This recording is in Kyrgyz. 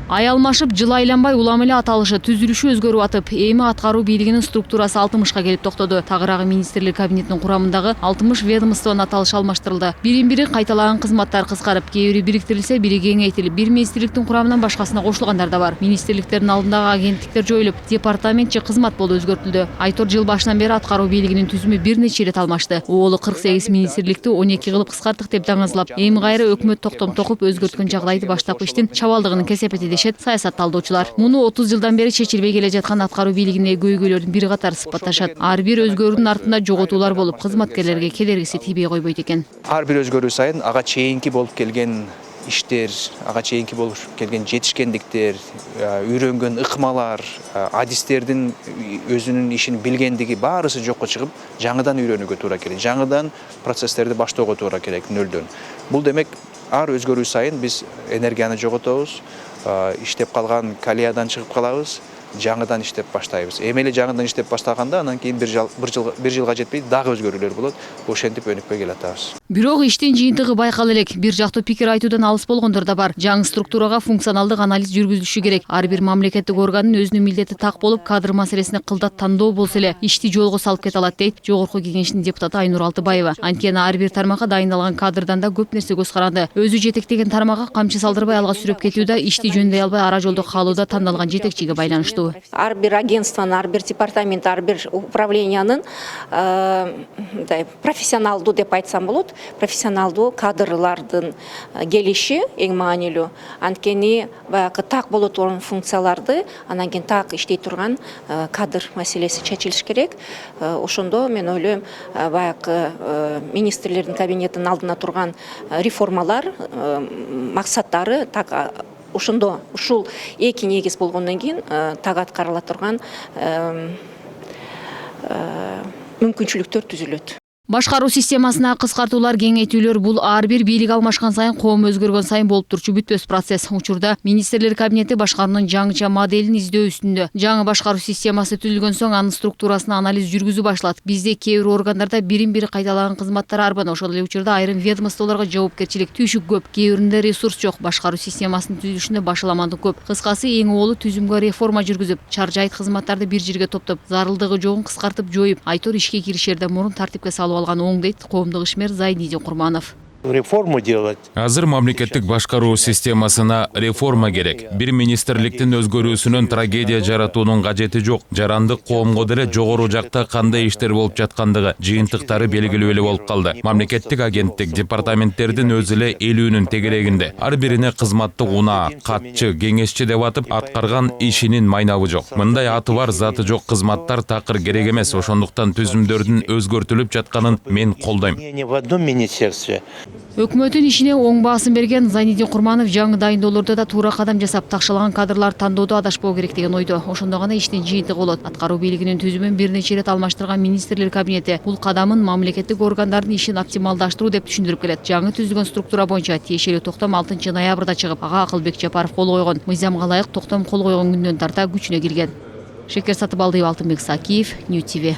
Ай алмашып, жыл айланбай улам эле аталышы түзүлүшү өзгөрүп атып, эми аткаруу бийлигинин структурасы 60ка келип токтоду. Тагыраагы министрлик кабинетинин курамындагы 60 ведомствонун аталышы алмаштырылды. Бирин-бири кайталаган кызматтар кыскарып, кээ бири бириктирилсе, бири кеңейтилип, бир министрликтин курамынан башкасына кошулгандар да бар. Министрликтердин алдындагы агенттиктер жоюлуп, департамент же кызмат болу өзгөртүлдү. Айтор жыл башынан бери аткаруу бийлигинин түзүмү бир нече ирет алмашты. Оолу 48 министрликти 12 кылып кыскарттык деп даңазлап, эми кайра өкмөт токтом токуп өзгөрткөн жагдайды баштапкы иштин чабалдыгынын кесепети дешет саясат талдоочулар. Муну 30 жылдан бери чечилбей келе жаткан аткаруу бийлигине көйгөйлөрдүн бир катары сыпатташат. Ар бир өзгөрүүнүн артында жоготуулар болуп, кызматкерлерге кедергиси тийбей койбойт экен. Ар бир өзгөрүү сайын ага чейинки болуп келген иштер, ага чейинки болуп келген жетишкендиктер, үйрөнгөн ыкмалар, адистердин өзүнүн ишин билгендиги баарысы жокко чыгып, жаңыдан үйрөнүүгө туура келет. Жаңыдан процесстерди баштоого туура келет нөлдөн. Бул демек ар өзгөрүү сайын биз энергияны жоготобуз, иштеп калган колеядан чыгып калабыз, жаңыдан иштеп баштайбыз. Эми эле жаңыдан иштеп баштаганда анан кийин бир жылга жетпей дагы өзгөрүүлөр болот. Ошентип өнүкпөй келатабыз. Бирок иштин жыйынтыгы байкала элек. Бир жактуу пикир айтуудан алыс болгондор да бар. Жаңы структурага функционалдык анализ жүргүзүлүшү керек. Ар бир мамлекеттик органдын өзүнүн милдети так болуп, кадр маселесине кылдат тандоо болсо эле ишти жолго салып кете алат дейт Жогорку Кеңештин депутаты Айнур Алтыбаева. Анткени ар бир тармакка дайындалган кадрдан да көп нерсе көз каранды. Өзү жетектеген тармакка камчы салдырбай алга сүрөп кетүү да ишти жөндөй албай ара жолдо калууда тандалган жетекчиге байланыштуу. Ар бир агентствонун, ар бир департамент, ар бир управлениянын профессионалдуу деп айтсам болот, профессионалдуу кадрлардын келиши эң маанилүү. Анткени баягы так боло турган функцияларды анан кийин так иштей турган кадр маселеси чечилиш керек. Ошондо мен ойлойм, баягы министрлердин кабинетинин алдына турган реформалар максаттары так ошондо ушул эки негиз болгондон кийин так аткарыла турган мүмкүнчүлүктөр түзүлөт. Башкаруу системасына кыскартуулар, кеңейтүүлөр бул ар бир бийлик алмашкан сайын, коом өзгөргөн сайын болуп турчу бүтпөс процесс. Учурда министрлер кабинети башкаруунун жаңыча моделин издөө үстүндө. Жаңы башкаруу системасы түзүлгөн соң анын структурасына анализ жүргүзүү башталат. Бизде кээ бир органдарда бирин-бири кайталаган кызматтар арбан, ошол эле учурда айрым ведомстволорго жоопкерчилик түйшүк көп, кээ биринде ресурс жок, башкаруу системасынын түзүлүшүндө башаламандык көп. Кыскасы, эң оолу түзүмгө реформа жүргүзүп, чаржайыт кызматтарды бир жерге топтоп, зарылдыгы жогун кыскартып жоюп, Айтор ишке киришерде мурун тартипке салып алган оң дейт коомдук ишмер Зайнидин Курманов. Реформу делать. Азыр мамлекеттик башкаруу системасына реформа керек. Бир министрликтин өзгөрүүсүнөн трагедия жаратуунун кажети жок. Жарандык коомго деле жогору жакта кандай иштер болуп жаткандыгы, жыйынтыктары белгилүү эле болуп калды. Мамлекеттик агенттик, департаменттердин өзү эле элүүнүн тегерегинде. Ар бирине кызматтык унаа, катчы, кеңешчи деп атып, аткарган ишинин майнабы жок. Мындай аты бар, заты жок кызматтар такыр керек эмес. Ошондуктан түзүмдөрдүн өзгөртүлүп жатканын мен колдойм. Не в одном министерстве. Өкмөттүн ишине оң баасын берген Зайнидин Курманов жаңы дайындоолордо да туура кадам жасап, такшалаган кадрлар тандоодо адашпоо керек деген ойдо. Ошондо гана иштин жыйынтыгы болот. Аткаруу бийлигинин түзүмүн бир нече ирет алмаштырган министрлер кабинети бул кадамын мамлекеттик органдардын ишин оптималдаштыруу деп түшүндүрүп келет. Жаңы түзүлгөн структура боюнча тиешелүү токтом 6-ноябрда чыгып, ага Акылбек Жапаров кол койгон. Мыйзамга ылайык токтом кол койгон күндөн тарта күчүнө кирген. Шекер Сатыбалдиева, Алтынбек Сакиев, Нью ТВ.